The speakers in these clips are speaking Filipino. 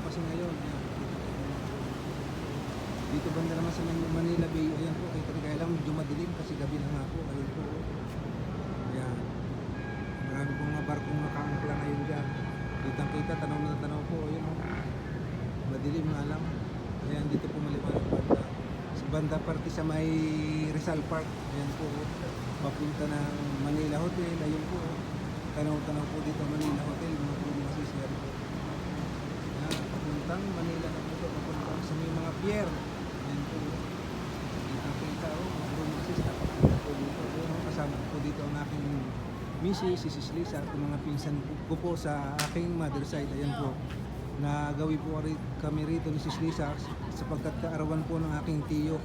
kasi ngayon. Ayan. Dito banda naman sa Manila Bay. Ayan po, kaya lang medyo madilim kasi gabi na nga po. Ayun po. Ayan. Marami pong mga barkong nakaangkla ngayon dyan. Kitang kita, tanaw na tanaw po. Ayun o. Madilim nga lang. Ayan, dito po maliwanag banda. Sa banda parte sa may Rizal Park. Ayan po. Papunta ng Manila Hotel. Ayun po. Tanaw-tanaw po dito Manila Hotel. Mga po mga sisiyar po. Ayan, papuntang Manila na po ito. Papuntang sa may mga pier. Ayan po. Kitang kita o. Mga po mga sis. Napakita po dito. Ayan, kasama po dito ang aking Mrs. si Sis Lisa at mga pinsan ko po sa aking mother side. Ayan po. Nagawi po kami rito ni Sis Lisa sapagkat kaarawan po ng aking tiyo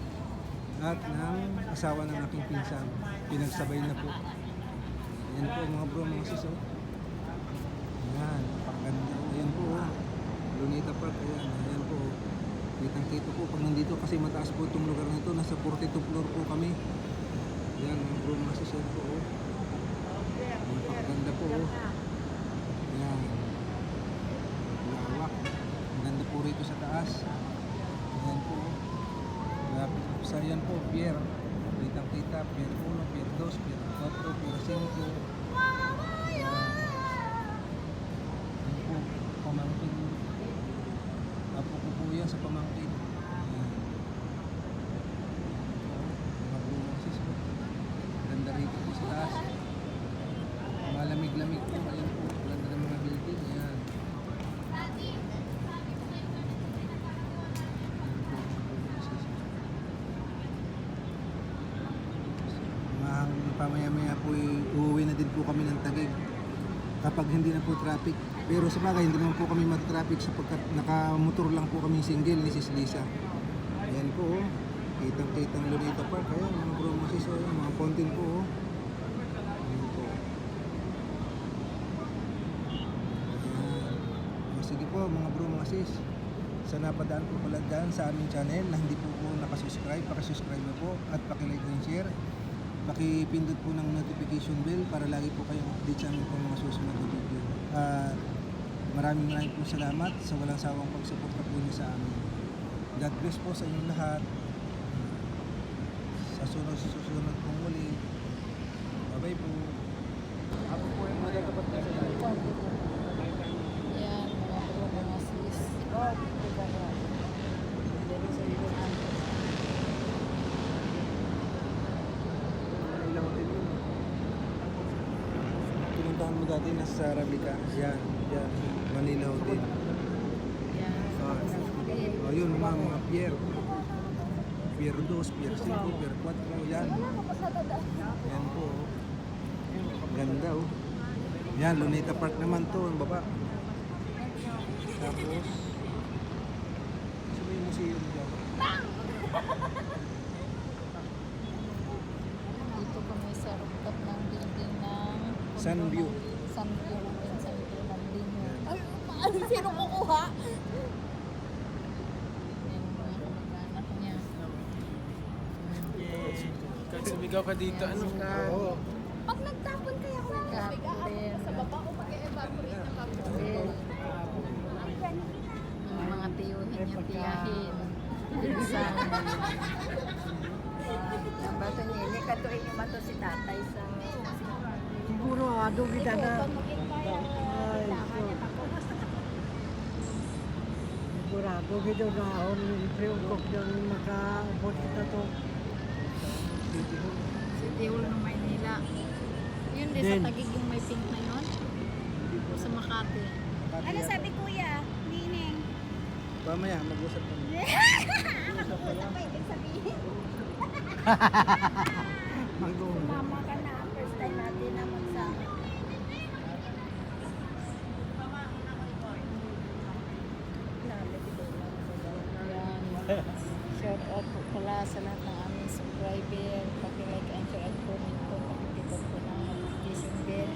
at ng asawa ng aking pinsan. Pinagsabay na po. Ayan po mga bro, mga sis. Oh. Ayan, napakaganda. Ayan po. Oh. Lunita Park. Ayan, ayan po. Kitang-kita po pag nandito kasi mataas po itong lugar na ito. Nasa 42 floor po kami. Ayan mga bro, mga sis. Ayan po. Oh. Napakaganda po. Oh. Ayan. Lawak. Ang ganda po rito sa taas. Ayan po. Lapit sa yan po, pier. Kitang kita, pier 1, pier 2, pier 4, pier 5. Ayan po, pamangkin. Apo ko po yan sa pamangkin. Ayan. Mga bumasis po. Ganda rito po sa taas. Malamig-lamig po. Ayan po. Ganda ng mga building. Ayan. Pamaya-maya po uuwi na din po kami ng Taguig kapag hindi na po traffic. Pero sa bagay hindi naman po kami mag-traffic sapagkat nakamotor lang po kami single ni Sis Lisa. Ayan po oh. Kitang-kitang Lunita Park. Ayan mga bro mga sis. Oh. Mga fountain po oh. Ayan po. Ayan. Sige po mga bro mga sis. Sa napadaan po pala dyan sa aming channel na hindi po nakasubscribe, pakisubscribe na po at pakilike and share. Pakipindot po ng notification bell para lagi po kayong update sa aming po mga susunod na video. Maraming po salamat sa walang sawang pagsuporta po niyo sa amin. God bless po sa inyong lahat. Sa susunod pong muli. Bye-bye po. Ako po yung magkatapat na sa live. Yan, mga bro, mga sis. Pinuntahan mo dati nasa Arabica. Yan, yan. Manila Hotel. Yan. Oh, yun mga pier. Pier 2, pier 5, pier 4. Yan. Yan po. Oh. Ganda oh. Yan, Lunita Park naman to. Ang baba. Tapos, sabi yung museum dyan. Dito kami sa rooftop ng building ng Sunview. Sunview ng Lino. Ay, sino kukuha? Yan ang mga kamag-anak niya. Kahit sumigaw ka dito, ano ka? Oo. Pag nagtapon kaya ako ng tubig, sa baba ko mag-evaporate na Well, yung mga tiyuhin niya, tiyahin. Pinsan. Ang bato niya, hindi ka tuwing yung mato si tatay sa... Siguro adobe dada. Sigurado gito na on priukok yung makaabot kita to. City Hall ng Maynila. Yun din sa Din. Taguig yung may pink na yun. O sa Makati. Ano sabi kuya? Nining. Pamaya, mag-usap kami. Mag-usap pa ibig sabihin. Mama ka na. First time natin na magsama. Yan. Shout out po pala sa lahat ng aming subscriber. Paki-like and share at comment po. Pakipindot po ng notification bell